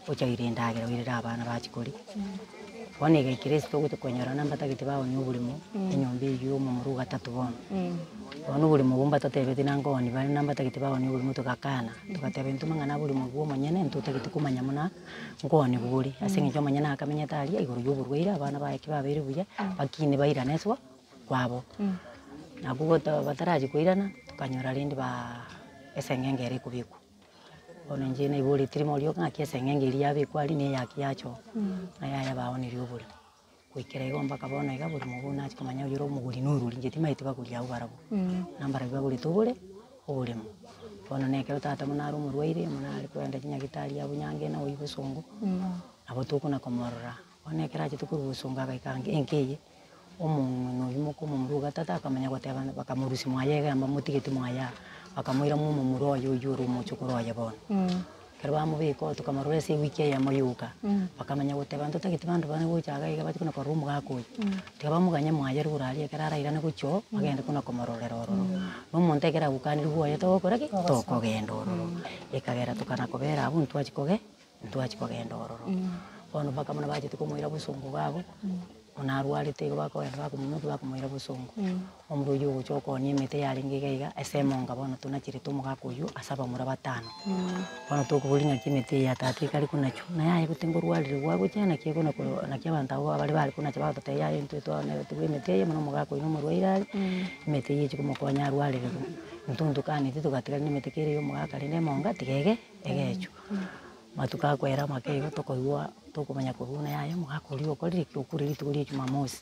ochaire endagera oirera abana bachikori bono igaikire ase togocha konyorana mbatagete baoni oboremo enyomba eywo omomura gatatu bono bono oboremo obwo mbatatebete nangoni bari nambatagete baoni oboremo togakana togateba intwe mang'ana oboremo bwa omonyene ntotagete komanya muna nkoni bori ase eng'encho omonyene akamenyete aria igoro ya oborwaire abana baye ki babeire buya bakine bairaneswa kwabo nabwo batarachi koirana tukanyora rende eseng'enge ere ekobekwa bono inche naiboretire morio ng'aki eseng'enge eria yabekwa aria na eyaki yacho na yaya baonirie oboremo goikera igo mpaka bono iga oboremo obwo nachi komanya oyore omoguri na oruri inche timaete baguri abwo barabwo nambarabi bagorete oboremo bono na ekero tata buna are omorwaire muna are koenda chinyagitari abwo nyange na oyi bosongo nabo tokona komorora bono ekero achete korwa bosongo agaika enkeye omong'ina oywo moka omomura ogatata akamanya goteba bakamorusia mwaya egamba motigete mwaya bakamoiramo omomura oyo oywo ore omochokoro oye bono kero bamobeka tokamorora ase ewiki eyemo yoka bakamanya goteba ntotagete bande bane gocha iga iga bachi kona korora omogaka oyo tiga bamoganya mwaya rigoro aria ekero arairane gochia bagende kona komororera ororo na omonto ekero agokanire bwoye togokora ki tokogenda ororo ekagera tokana kobera abwo ntwachi kogenda ororo bono mpaka buna bachete komoira bosongo gabo ona arwarete igo bakogenda bakomoimoki bakomoira bosongo omura oywo ogocha okonia emete yarenge iga iga ase emonga bono tonachirete omogaka oywo ase abamura batano bono tokoboria ng'aki emete eye tata ekare konachu na yaye gote ngorwarire gwagocha naki abanto abo bare konacha bagototebia yaye intwe twaneretiwe emete eye buna omogaka oywo na omorwaire are emete eye echi komokonya arwarire intwe ntokaneti togatigarania na emete kere ya omogaka rende emonga tiga egechwa matuko akoera amake igo tokoigwa tokomanya korwa buna yaye omogaka oria okorire ki okure rituko ria ejumamosi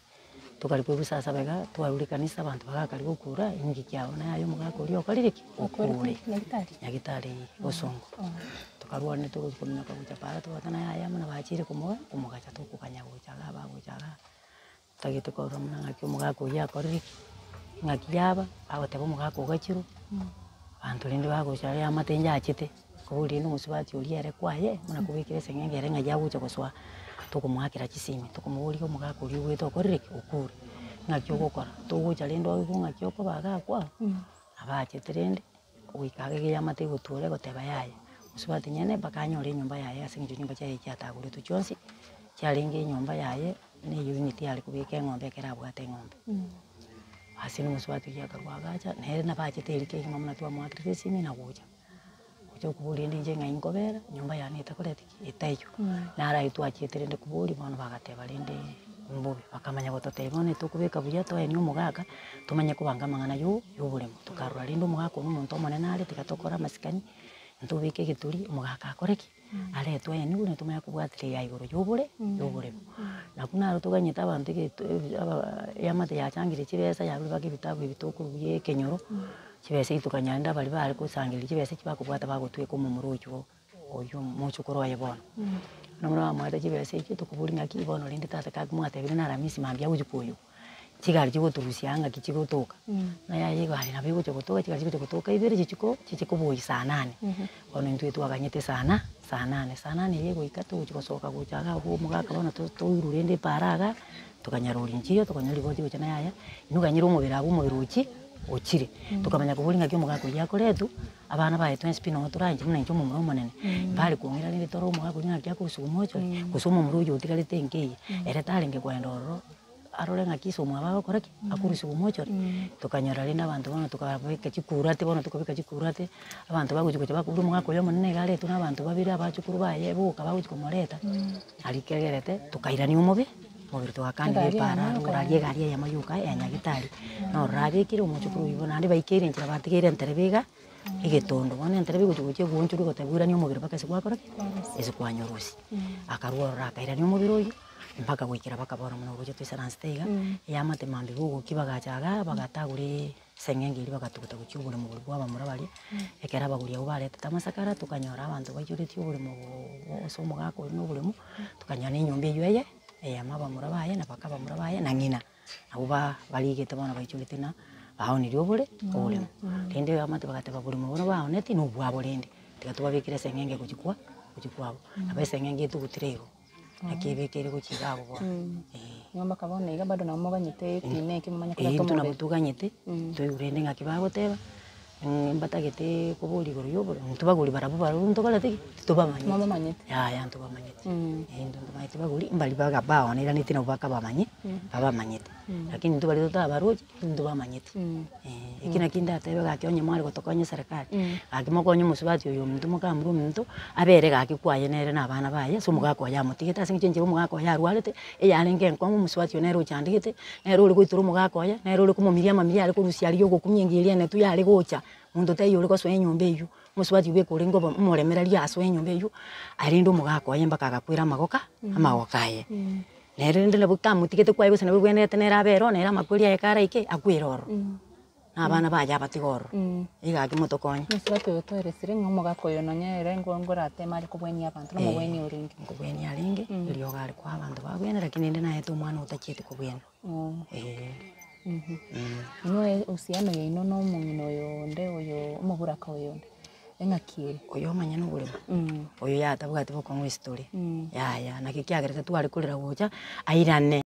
tokarikwa ebusaa saba iga twarure kanisa abanto bagakariga okura ingi kiabo na yaye omogaka oria okorire ki okure nyagitari bosongo tokarwanire togochi kominyoka gocha para togota na yaye muna bachire komogacha tokoganya gochaga bagochaga totagete korora muna ng'aki omogaka oywo akorire ki ng'aki yaba agoteba omogaka ogachirwa abanto rende bagocha amatenje achete koboria rende omosubati oria ere kwaye muna kobekera eseng'enge ere ng'ai agocha gosoa tokomoakera chisimi tokomoboria omogaka oria obwete okorire ki okure ng'aki ogokora togocha rende oigwa ng'aki okobaga akwa abachete rende goika iga eamate egotuora egoteba yaya mosubati nyene mpaka anyore enyomba yaye ase eng'encho nyomba chiaye chiatagoretwe chionsi chiarenge enyomba yaye na eunit yare kobeka eng'ombe ekero abwate eng'ombe ase na omosubati oria akarwa agacha nere nabachete erike egima muna twamwakera esimi nagocha gocha okoboria rende inche ng'ai nkobera nyomba yane etakoreti ki etaiyo naro aywo twachiete rende koboria bono bagateba rende mbobe bakamanya gototebia bono tokobeka buya toenia omogaka tomanye kobanga amang'ana ya oboremo tokarora rende omogaka oria omonto omonene are tiga tokora amasikani ntobeke egeturi omogaka akore ki aretwe aeni buna tomanya kobwatera igoro ya oboremo nabwo naro toganyete abanto eamate yachangire chibesa yarure baka ebitabu ebi tokorugia ekenyoro chibesa itukanya rende abari bare kosangereria chibesa eki bakobwata bagotweka omomura oywo mochokoro oye bono na buna bamwate chibesa echio tokoboria ng'aki bono rende tata kaki mwatebire na aramisi mambia gochi koywa chigari chigoturusia ng'aki chigotoka na yaye igari nabo egocha gotoka chigari chigocha gotoka ibere chichikoboyi saa 8 bono intwe twaganyete saa 8 eye goika togochi gosoka gochaga abwo omogaka bono toirwa rende paraga tokanyaroria nchiyo tokanyora igo chigocha na yaya inuganyire omobere abwo omobere ochire tokamanya koboria ng'aki omogaka oria akoretwa abana baetwe ensipino otoranchi muna inche omomura omonene mbare kong'ira rende toro omogaka oria ng'aki akorusia omochori gose omomura oyo otigarete nkeye ere tarenge kwenda ororo arore ng'aki ase omwabo agokora ki akorusia omochori tokanyora rende abanto bono tokabeka chikurate bono tokobeka chikurate abanto bagochi gocha bakoboria omogaka oyo omonene iga aretwe na abanto babere abachukuru baye boka bagochi komoreta aria kegerete tokairania omobere togakandire epara ngoraria egari eyemo yoka nyagitari norora abekire omochokoro oibo naende baikeire enchera batigeire enterebe iga egetondo bono enterebe egochi egonchorwa egoteba oirania omobere mpaka ase gwakora ki ase kwanyorosia akarwa orora akairania omobere oyo mpaka goikera baka bono muna gocha toisaransete iga eamate mambi bogoki bagachaga bagatagure eseng'enge eria bagatuguta gochia oboremo boria bwa abamura baria ekero abaguri abwo baretete amasakara tokanyora abanto baichoretie oboremo ase omogaka oyo na oboremo tokanyora na enyomba eywo eyemo abamura baye na baka abamura baye na ng'ina nabo barigete bono baichorete na baonirie oboremo rende amate bagateba oboremo bono baoneti nobwabo rende tiga tobabekere eseng'enge gochi kuji kwabo abese ngenge tugutirego akibekere kuchigabo kwa nyomba kabone iga bado na moganyite tine kimanya kula into na tomo butuganyite tuyurende ngakibagoteba mbatagete kuburi goro yobo ntubaguri barabu barunto galati tubamanye mama manyite ya ntubamanyite ndo ntubamanyite baguri mbali baga baona ira nitina ubaka bamanye babamanyite lakini ntubali tutabaruji ntubamanyite ikina kinda atebe gakionye mwari gotokonye serikali akimokonye musubati uyo muntu mukamuru muntu abere gakikwaye nere nabana baye so mugako ya mutigeta singenje mugako ya rwalete eyalenge nkongu musubati nero chandikete nero uri kuituru mugako ya nero uri kumumiria mamiria ari kurusia ari yogo kumyengiria ne tu yari gocha mundu tayo uri koswe nyombe yu musubati ube kuri ngo muremera ria aswe nyombe yu ari ndo mugako ya mbaka gakwira magoka amagokaye nere ndile bukamutigete kwaye bose nabwo nete nera bero nera makuria ekara ike akwiroro abana baja batigoro iga kimotokonye musubati uyo toeresire ngomugako yo nonyere ngorate mari kubweni abantu no mubweni uringi kubweni aringe iliyo gali kwa abantu bagwene lakini ndi naye tu mwana utachite kubweni niwe usiano ye ino no mungino yo nde oyo umuguraka oyo nde engakire oyo manya no bulema oyo yatabwa atibo kwa history ya nakikiagerete tu ali kulira gocha airane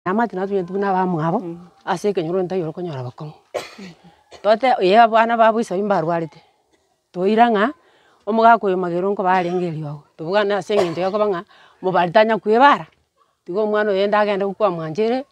amati na tuye tuna ba mwabo aseke nyoro nta yoro konyora bakon tote ye abana babu iso imbarwarite to iranga omugako yo magero nko barengerio aho tubugana asenge nje yako banga mubaritanya kwebara tigo mwana yenda agenda gukwa mwanjere